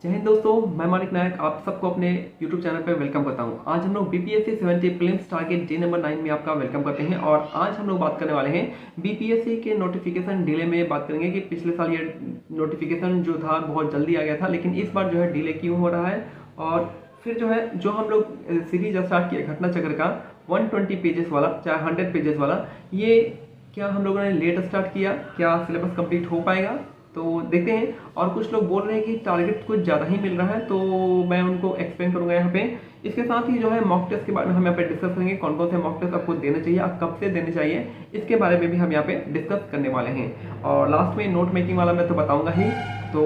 जय हिंद दोस्तों, मैं मानिक नायक आप सबको अपने YouTube चैनल पर वेलकम करता हूं। आज हम लोग BPSC 70 prelims target day number 9 में आपका वेलकम करते हैं। और आज हम लोग बात करने वाले हैं बीपीएससी के नोटिफिकेशन डिले में। बात करेंगे कि पिछले साल ये नोटिफिकेशन जो था बहुत जल्दी आ गया था, लेकिन इस बार जो है डिले क्यों हो रहा है। और फिर जो है जो हम लोग सीरीज स्टार्ट किया घटना चक्र का 120 पेजेस वाला, चाहे 100 पेजेस वाला, ये क्या हम लोगों ने लेट स्टार्ट किया, क्या सिलेबस कंप्लीट हो पाएगा, तो देखते हैं। और कुछ लोग बोल रहे हैं कि टारगेट कुछ ज़्यादा ही मिल रहा है, तो मैं उनको एक्सप्लेन करूंगा यहाँ पे। इसके साथ ही जो है मॉक टेस्ट के बारे में हम यहाँ पे डिस्कस करेंगे, कौन कौन से मॉक टेस्ट आपको देने चाहिए, आप कब से देने चाहिए, इसके बारे में भी हम यहाँ पे डिस्कस करने वाले हैं। और लास्ट में नोट मेकिंग वाला मैं तो बताऊँगा ही, तो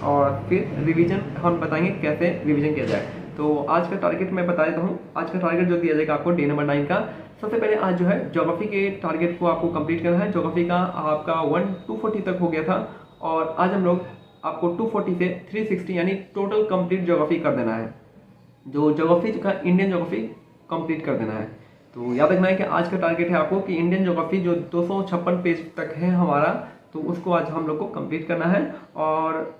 और फिर रिविजन हम बताएंगे कैसे रिविजन किया जाए। तो आज का टारगेट मैं बता देता हूँ। आज का टारगेट जो दिया जाएगा आपको डे नंबर 9 का, सबसे पहले आज जो है ज्योग्राफी के टारगेट को आपको कंप्लीट करना है। ज्योग्राफी का आपका 240 तक हो गया था, और आज हम लोग आपको 240 से 360 यानी टोटल कंप्लीट ज्योग्राफी कर देना है। जो ज्योग्राफी का इंडियन ज्योग्राफी कंप्लीट कर देना है। तो याद रखना है कि आज का टारगेट है आपको कि इंडियन ज्योग्राफी जो 256 पेज तक है हमारा, तो उसको आज हम लोग को कंप्लीट करना है। और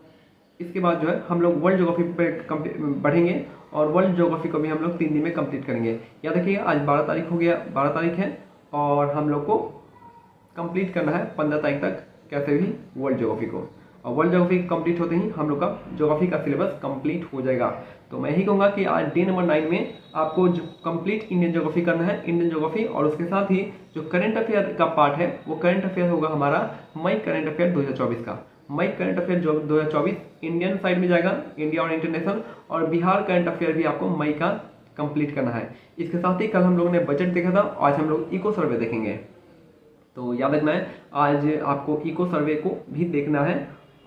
इसके बाद जो है हम लोग वर्ल्ड ज्योग्राफी पे बढ़ेंगे, और वर्ल्ड ज्योग्राफी को भी हम लोग 3 दिन में कंप्लीट करेंगे। याद रखिएगा आज 12 तारीख हो गया, 12 तारीख है, और हम लोग को कंप्लीट करना है 15 तारीख तक कैसे भी वर्ल्ड ज्योग्राफी को। और वर्ल्ड ज्योग्राफी कंप्लीट होते ही हम लोग का ज्योग्राफी का सिलेबस कंप्लीट हो जाएगा। तो मैं यही कहूँगा कि आज डे नंबर 9 में आपको जो कंप्लीट इंडियन ज्योग्राफी करना है, इंडियन ज्योग्राफी, और उसके साथ ही जो करंट अफेयर का पार्ट है वो करंट अफेयर होगा हमारा मई करंट अफेयर 2024 का। मई करंट अफेयर 2024 इंडियन साइड में जाएगा, इंडिया और इंटरनेशनल, और बिहार करंट अफेयर भी आपको मई का कंप्लीट करना है। इसके साथ ही कल हम लोगों ने बजट देखा था, आज हम लोग इको सर्वे देखेंगे। तो याद रखना है आज आपको इको सर्वे को भी देखना है,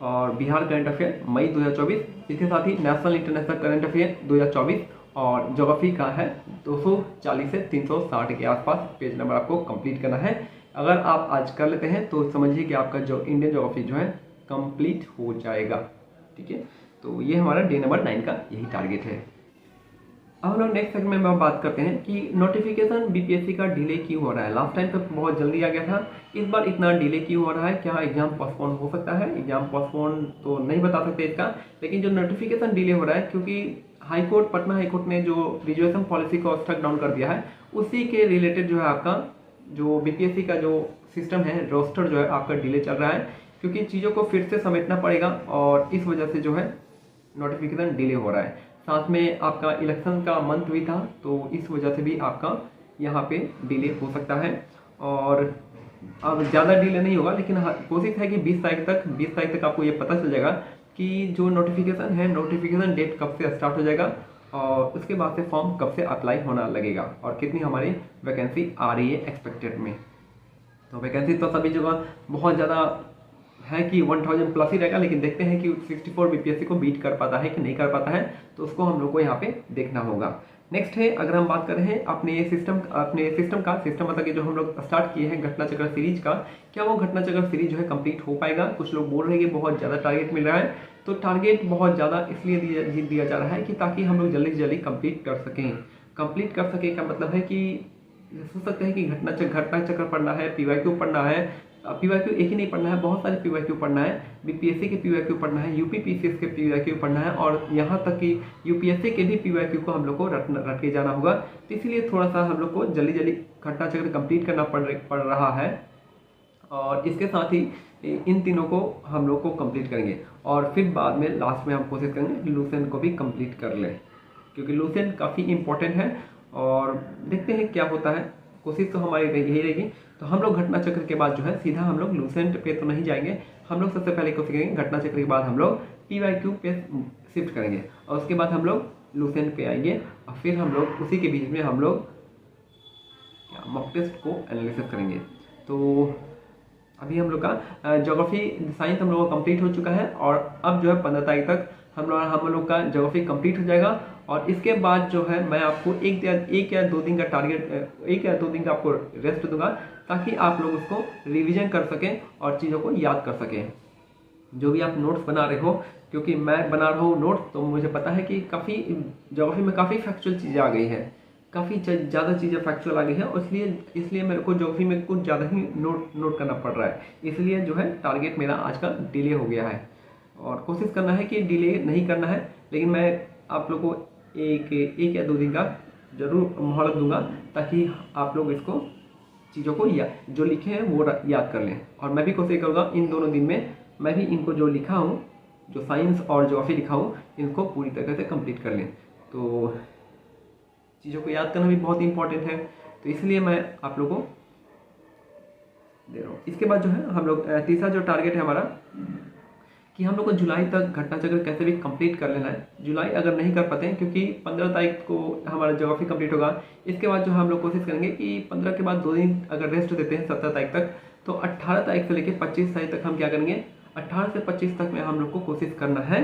और बिहार करंट अफेयर मई 2024, इसके साथ ही नेशनल इंटरनेशनल करंट अफेयर 2024, और ज्योग्राफी का है 240 से 360 के आसपास पेज नंबर आपको कंप्लीट करना है। अगर आप आज कर लेते हैं तो समझिए कि आपका जो इंडियन ज्योग्राफी जो है कंप्लीट हो जाएगा। ठीक है, तो ये हमारा डे नंबर 9 का यही टारगेट है। अब हम लोग नेक्स्ट सेगमेंट में बात करते हैं कि नोटिफिकेशन बीपीएससी का डिले क्यों हो रहा है। लास्ट टाइम तो बहुत जल्दी आ गया था, इस बार इतना डिले क्यों हो रहा है, क्या एग्जाम पोस्टपोन हो सकता है। एग्जाम पोस्टपोन तो नहीं बता सकते इसका, लेकिन जो नोटिफिकेशन डिले हो रहा है क्योंकि हाईकोर्ट, पटना हाईकोर्ट ने जो ग्रेजुएशन पॉलिसी को स्ट्रक डाउन कर दिया है, उसी के रिलेटेड जो है आपका जो बीपीएससी का जो सिस्टम है, रोस्टर जो है आपका डिले चल रहा है, क्योंकि चीज़ों को फिर से समेटना पड़ेगा, और इस वजह से जो है नोटिफिकेशन डिले हो रहा है। साथ में आपका इलेक्शन का मंथ भी था, तो इस वजह से भी आपका यहाँ पे डिले हो सकता है। और अब ज़्यादा डिले नहीं होगा, लेकिन कोशिश है कि 20 तारीख तक आपको ये पता चल जाएगा कि जो नोटिफिकेशन है, नोटिफिकेशन डेट कब से स्टार्ट हो जाएगा, और उसके बाद से फॉर्म कब से अप्लाई होना लगेगा, और कितनी हमारी वैकेंसी आ रही है एक्सपेक्टेड में। तो वैकेंसी तो सभी जगह बहुत ज़्यादा है कि 1000 प्लस ही रहेगा, लेकिन देखते हैं कि 64 बीपीएससी को बीट कर पाता है कि नहीं कर पाता है, तो उसको हम लोग को यहाँ पे देखना होगा। नेक्स्ट है, अगर हम बात कर रहे हैं अपने सिस्टम का सिस्टम मतलब कि जो हम लोग स्टार्ट किए हैं घटना चक्र सीरीज का, क्या वो घटना चक्र सीरीज जो है कंप्लीट हो पाएगा। कुछ लोग बोल रहे हैं कि बहुत ज़्यादा टारगेट मिल रहा है, तो टारगेट बहुत ज़्यादा इसलिए दिया जा रहा है कि ताकि हम लोग जल्दी से जल्दी कंप्लीट कर सकें का मतलब है कि सोच सकते हैं कि घटना चक्र पढ़ना है, पीवाईक्यू पढ़ना है। पीवाईक्यू एक ही नहीं पढ़ना है, बहुत सारे पीवाईक्यू पढ़ना है, बीपीएससी के पीवाईक्यू पढ़ना है, यूपीपीसीएस के पीवाईक्यू पढ़ना है, और यहाँ तक कि यूपीएससी के भी पीवाईक्यू को हम लोग को रट के जाना होगा। तो इसलिए थोड़ा सा हम लोग को जल्दी जल्दी घटना चक्र कंप्लीट करना पड़ रहा है, और इसके साथ ही इन तीनों को हम लोग को कंप्लीट करेंगे, और फिर बाद में लास्ट में हम कोशिश करेंगे लूसेंट को भी कंप्लीट कर लें, क्योंकि लूसेंट काफ़ी इंपॉर्टेंट है। और देखते हैं क्या होता है, कोशिश तो हमारी यही रहेगी। तो हम लोग घटना चक्र के बाद जो है सीधा हम लोग लूसेंट पे तो नहीं जाएंगे, हम लोग सबसे पहले कोशिश करेंगे घटना चक्र के बाद हम लोग पीवाईक्यू पे शिफ्ट करेंगे, और उसके बाद हम लोग लूसेंट पे आएंगे, और फिर हम लोग उसी के बीच में हम लोग मॉक टेस्ट को एनालिसिस करेंगे। तो अभी हम लोग का ज्योग्राफी साइंस हम लोग का कंप्लीट हो चुका है, और अब जो है 15 तारीख तक हम लोग का ज्योग्राफी कंप्लीट हो जाएगा। और इसके बाद जो है मैं आपको एक या दो दिन का टारगेट, 1 या 2 दिन का आपको रेस्ट दूंगा, ताकि आप लोग उसको रिवीजन कर सकें और चीज़ों को याद कर सकें। जो भी आप नोट्स बना रहे हो, क्योंकि मैं बना रहा हूँ नोट्स, तो मुझे पता है कि काफ़ी ज्योग्राफी में काफ़ी फैक्चुअल चीज़ें आ गई हैं, काफ़ी ज़्यादा चीज़ें फैक्चुअल आ गई है, और इसलिए मेरे को ज्योग्राफी में कुछ ज़्यादा ही नोट करना पड़ रहा है। इसलिए जो है टारगेट मेरा आज का डिले हो गया है। और कोशिश करना है कि डिले नहीं करना है, लेकिन मैं आप लोग को एक या 2 दिन का ज़रूर मोहलत दूंगा ताकि आप लोग इसको चीज़ों को जो लिखे हैं वो याद कर लें। और मैं भी कोशिश करूँगा इन दोनों दिन में मैं भी इनको जो लिखा हूँ, जो साइंस और ज्योग्राफी लिखा हूँ, इनको पूरी तरह से कंप्लीट कर लें। तो चीज़ों को याद करना भी बहुत इंपॉर्टेंट है, तो इसलिए मैं आप लोगों को दे रहा हूँ। इसके बाद जो है हम लोग तीसरा जो टारगेट है हमारा कि हम लोग को जुलाई तक घटना चक्र कैसे भी कंप्लीट कर लेना है। जुलाई अगर नहीं कर पाते हैं, क्योंकि 15 तारीख को हमारा ज्योग्राफी कंप्लीट होगा, इसके बाद जो हम लोग कोशिश करेंगे कि 15 के बाद 2 दिन अगर रेस्ट देते हैं 17 तारीख तक, तो 18 तारीख से लेकर 25 तारीख तक हम क्या करेंगे, 18 से 25 तक में हम लोग को कोशिश करना है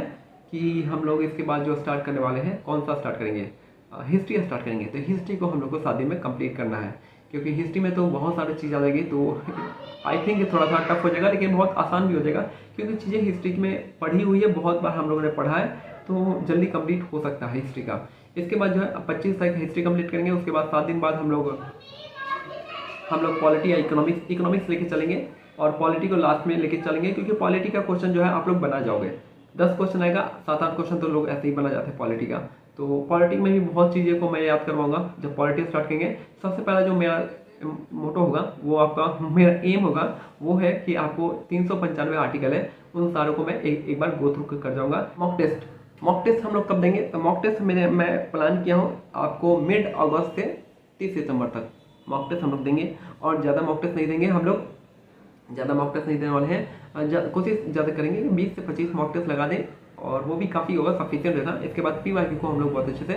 कि हम लोग इसके बाद जो स्टार्ट करने वाले हैं, कौन सा स्टार्ट करेंगे, हिस्ट्री स्टार्ट करेंगे। तो हिस्ट्री को हम लोग को 7 दिन में कंप्लीट करना है, क्योंकि हिस्ट्री में तो बहुत सारी चीज़ आ जाएगी। तो आई थिंक थोड़ा सा टफ हो जाएगा, लेकिन बहुत आसान भी हो जाएगा, क्योंकि चीज़ें हिस्ट्री में पढ़ी हुई है, बहुत बार हम लोगों ने पढ़ा है, तो जल्दी कंप्लीट हो सकता है हिस्ट्री का। इसके बाद जो है 25 तारीख हिस्ट्री कंप्लीट करेंगे। उसके बाद 7 दिन बाद हम लोग पॉलिटी या इकोनॉमिक्स लेके चलेंगे, और पॉलिटी को लास्ट में लेके चलेंगे, क्योंकि पॉलिटी का क्वेश्चन जो है आप लोग बना जाओगे। 10 क्वेश्चन आएगा, 7-8 क्वेश्चन तो लोग ऐसे ही बना जाते हैं पॉलिटी का। तो पॉलिटी में भी बहुत चीज़ें को मैं याद करवाऊंगा जब पॉलिटी स्टार्ट करेंगे। सबसे पहला जो मेरा मोटो होगा, वो आपका मेरा एम होगा, वो है कि आपको 395 आर्टिकल है, उन सारों को मैं एक बार गो थ्रू कर जाऊंगा। मॉक टेस्ट हम लोग कब देंगे, तो मॉक टेस्ट मैं प्लान किया हूँ आपको मिड अगस्त से 30 सितंबर तक मॉक टेस्ट हम लोग देंगे। और ज़्यादा मॉक टेस्ट नहीं देंगे, हम लोग ज़्यादा मॉक टेस्ट नहीं देने वाले हैं, कोशिश ज़्यादा करेंगे कि 20 से 25 मॉक टेस्ट लगा दें, और वो भी काफ़ी होगा, सफिशियंट रहता। इसके बाद PYQ को हम लोग बहुत अच्छे से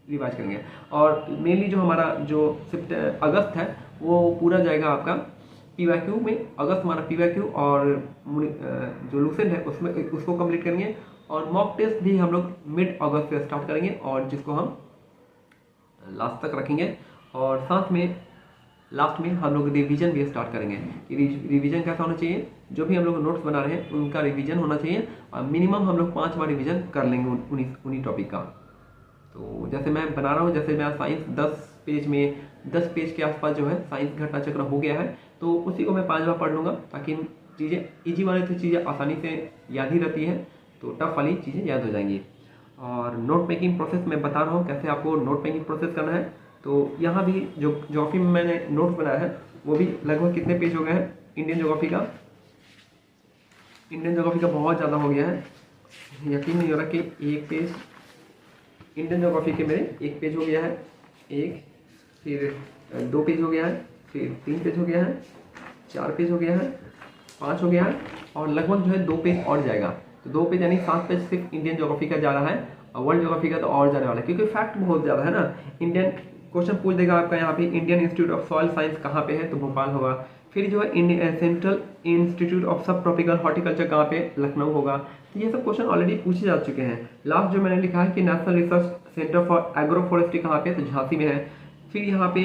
रिवाइज करेंगे। और मेनली जो हमारा जो अगस्त है वो पूरा जाएगा आपका PYQ में। अगस्त हमारा PYQ और जो लूसेंट है उसमें उसको कंप्लीट करेंगे। और मॉक टेस्ट भी हम लोग मिड अगस्त से स्टार्ट करेंगे, और जिसको हम लास्ट तक रखेंगे। और साथ में लास्ट में हम लोग रिवीजन भी स्टार्ट करेंगे कि रिवीजन कैसा होना चाहिए। जो भी हम लोग नोट्स बना रहे हैं उनका रिवीजन होना चाहिए, और मिनिमम हम लोग 5 बार रिवीजन कर लेंगे उन्हीं टॉपिक का। तो जैसे मैं बना रहा हूँ, जैसे मेरा साइंस 10 पेज के आसपास जो है साइंस घटना चक्र हो गया है, तो उसी को मैं 5 बार पढ़ लूँगा, ताकि चीज़ें ईजी वाली तो चीज़ें आसानी से याद ही रहती है, तो टफ वाली चीज़ें याद हो जाएंगी। और नोट मेकिंग प्रोसेस मैं बता रहा हूँ कैसे आपको नोट मेकिंग प्रोसेस करना है। तो यहाँ भी जो ज्योग्राफी में मैंने नोट्स बनाया है, वो भी लगभग कितने पेज हो गए हैं। इंडियन ज्योग्राफी का बहुत ज़्यादा हो गया है, यकीन नहीं हो रहा कि 1 पेज इंडियन ज्योग्राफी के मेरे 1 पेज हो गया है, फिर 2 पेज हो गया है, फिर 3 पेज हो गया है, 4 पेज हो गया है, 5 हो गया है, और लगभग जो है 2 पेज और जाएगा। तो 2 पेज यानी 7 पेज सिर्फ इंडियन ज्योग्राफी का जा रहा है, और वर्ल्ड ज्योग्राफी का तो और जाने वाला है, क्योंकि फैक्ट बहुत ज़्यादा है ना। इंडियन क्वेश्चन पूछ देगा आपका यहाँ पे, Indian institute of soil science कहाँ पे है, तो भोपाल होगा। फिर जो है सेंट्रल इंस्टीट्यूट ऑफ सब ट्रॉपिकल हॉर्टिकल्चर कहाँ पे, लखनऊ होगा। तो ये सब क्वेश्चन ऑलरेडी पूछे जा चुके हैं। लास्ट जो मैंने लिखा है कि national research centre for agro forestry कहाँ पे, तो झांसी में है। फिर यहाँ पे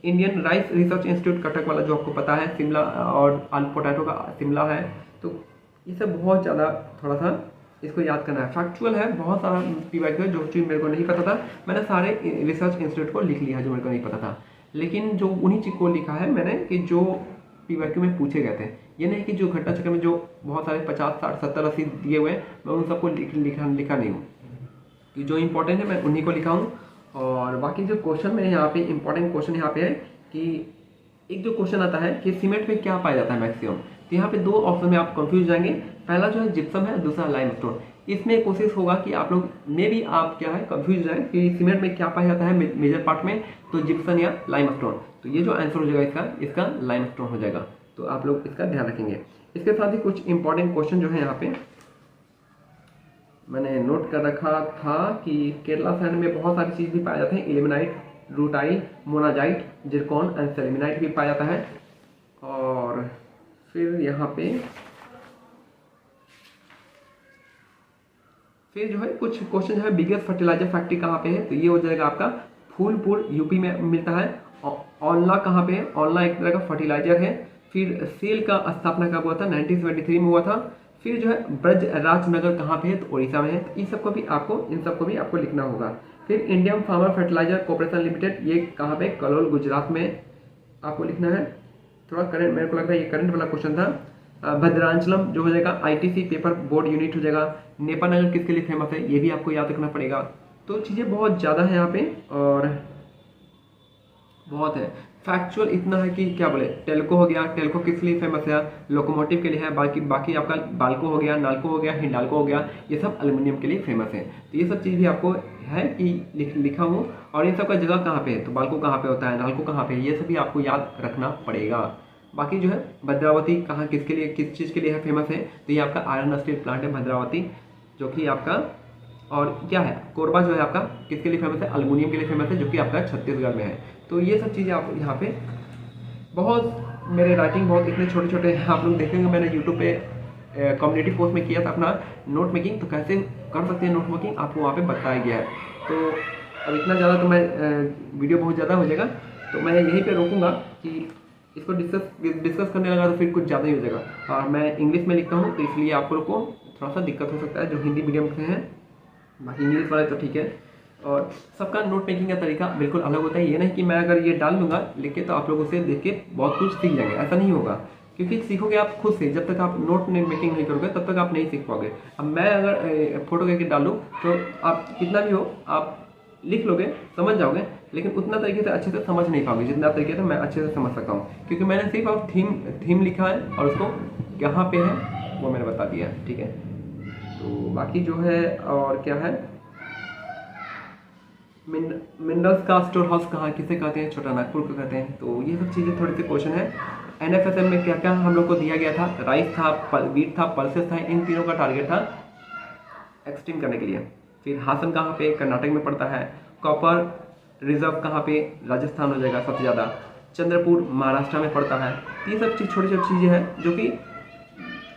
Indian rice research institute Cuttack वाला जो आपको पता है, शिमला, और आलू पोटैटो का शिमला है। तो ये सब बहुत ज़्यादा थोड़ा सा इसको याद करना है, फैक्चुअल है, बहुत सारा PYQ है। जो चीज़ मेरे को नहीं पता था, मैंने सारे रिसर्च इंस्टीट्यूट को लिख लिया है जो मेरे को नहीं पता था, लेकिन जो उन्हीं चीज़ को लिखा है मैंने कि जो PYQ में पूछे गए थे। ये नहीं कि जो घटना चक्र में जो बहुत सारे 50, 60, 70, 80 दिए हुए हैं, मैं उन सबको लिखा नहीं हूँ, कि जो इंपॉर्टेंट है मैं उन्हीं को लिखा हूँ। और बाकी जो क्वेश्चन में यहाँ पे इंपॉर्टेंट क्वेश्चन यहाँ पे है कि एक जो क्वेश्चन आता है कि सीमेंट में क्या पाया जाता है मैक्सिमम, तो यहाँ पे 2 ऑप्शन में आप कंफ्यूज जाएंगे। पहला जो है जिप्सम है, दूसरा लाइमस्टोन। इसमें कोशिश होगा कि आप लोग में भी आप क्या है कंफ्यूज जाए कि सीमेंट में क्या पाया जाता है मेजर पार्ट में, तो जिप्सम या लाइमस्टोन। तो ये जो आंसर हो जाएगा इसका लाइमस्टोन हो जाएगा, तो आप लोग इसका ध्यान रखेंगे। इसके साथ ही कुछ इंपॉर्टेंट क्वेश्चन जो है यहाँ पे मैंने नोट कर रखा था कि केरला सैंड में बहुत सारी चीज़ भी पाए जाते हैं, ilmenite, rutile, monazite, zircon and sillimanite भी पाया जाता है। और फिर यहाँ पे फिर जो है कुछ क्वेश्चन जो है बिगेस्ट फर्टिलाइजर फैक्ट्री कहाँ पे है, तो ये हो जाएगा आपका फूलपुर यूपी में मिलता है। औंला कहाँ पे है, औंला एक तरह का फर्टिलाइजर है। फिर सेल का स्थापना कब हुआ था, 1973 में हुआ था। फिर जो है ब्रज राजनगर कहाँ पे है, तो उड़ीसा में है। तो इन सबको भी आपको लिखना होगा। फिर Indian farmer fertiliser corporation limited, ये कहाँ पे, कलोल गुजरात में आपको लिखना है। थोड़ा करंट, मेरे को लगता है ये करंट वाला क्वेश्चन था। भद्रांचलम जो हो जाएगा ITC पेपर बोर्ड यूनिट हो जाएगा। नेपानगर किसके लिए फेमस है ये भी आपको याद रखना पड़ेगा। तो चीज़ें बहुत ज़्यादा है यहाँ पे और बहुत है। फैक्चुअल इतना है कि क्या बोले, टेल्को हो गया, टेल्को किस लिए फेमस है, लोकोमोटिव के लिए है। बाकी आपका बाल्को हो गया, नाल्को हो गया, हिंडाल्को हो गया, ये सब एल्युमिनियम के लिए फेमस है। तो ये सब चीज़ भी आपको है कि लिखा हो। और इन सब का जगह कहाँ पे है, तो बाल्को कहाँ पे होता है, नाल्को कहाँ पे है, ये सब भी आपको याद रखना पड़ेगा। बाकी जो है भद्रावती कहाँ किसके लिए किस चीज़ के लिए है फेमस है, तो ये आपका आयरन स्टील प्लांट है भद्रावती, जो कि आपका और क्या है कोरबा जो है आपका किसके लिए फेमस है, एल्युमिनियम के लिए फेमस है, जो कि आपका छत्तीसगढ़ में है। तो ये सब चीज़ें आप यहाँ पे बहुत मेरे राइटिंग बहुत इतने छोटे छोटे आप लोग देखेंगे। मैंने यूट्यूब पे कम्युनिटी पोस्ट में किया था अपना नोट मेकिंग, तो कैसे कर सकते हैं नोट मेकिंग आपको वहाँ पे बताया गया है। तो अब इतना ज़्यादा तो मैं वीडियो बहुत ज़्यादा हो जाएगा, तो मैं यहीं पे रोकूंगा कि इसको डिस्कस करने लगा तो फिर कुछ ज़्यादा ही हो जाएगा। और मैं इंग्लिश में लिखता हूँ तो इसलिए आप लोग को थोड़ा सा दिक्कत हो सकता है जो हिंदी मीडियम से हैं, बाकी इंग्लिश वाले तो ठीक है। और सबका नोट मेकिंग का तरीका बिल्कुल अलग होता है। ये नहीं कि मैं अगर ये डाल दूंगा लिख के तो आप लोग उसे देख के बहुत कुछ सीख जाएंगे, ऐसा नहीं होगा। क्योंकि सीखोगे आप खुद से, जब तक आप नोट मेकिंग नहीं करोगे तब तक आप नहीं सीख पाओगे। अब मैं अगर फोटो करके डालूँ तो आप कितना भी हो आप लिख लोगे, समझ जाओगे, लेकिन उतना तरीके से अच्छे से समझ नहीं पाओगे जितना तरीके से मैं अच्छे से समझ सकता हूँ। क्योंकि मैंने सिर्फ अब थीम लिखा है और उसको कहाँ पे है वो मैंने बता दिया है, ठीक है। तो बाकी जो है और क्या है, मिनरल्स का स्टोर हाउस कहाँ किसे कहते हैं, छोटा नागपुर को कहते हैं। तो ये सब चीज़ें थोड़ी सी क्वेश्चन है। NFSM में क्या क्या हम लोग को दिया गया था, राइस था, वीट था, पल्सेस था, इन तीनों का टारगेट था एक्सट्रीम करने के लिए। फिर हासन कहाँ पे, कर्नाटक में पड़ता है। कॉपर रिजर्व कहाँ पे, राजस्थान हो जाएगा सबसे ज़्यादा। चंद्रपुर महाराष्ट्र में पड़ता है। ये सब चीज़ छोटी छोटी चीज़ें हैं जो कि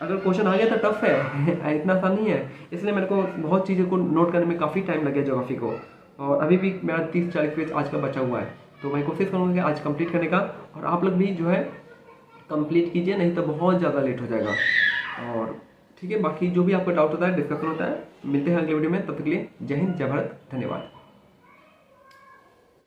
अगर क्वेश्चन आ गया तो टफ है इतना आसान नहीं है। इसलिए मेरे को बहुत चीज़ों को नोट करने में काफ़ी टाइम लग गया ज्योग्राफी को, और अभी भी मेरा 30-40 पेज आज का बचा हुआ है। तो मैं कोशिश करूँगा कि आज कंप्लीट करने का, और आप लोग भी जो है कंप्लीट कीजिए, नहीं तो बहुत ज़्यादा लेट हो जाएगा। और ठीक है, बाकी जो भी आपको डाउट होता है डिस्कशन होता है, मिलते हैं अगले वीडियो में। तब तक के लिए जय हिंद, जय भारत, धन्यवाद।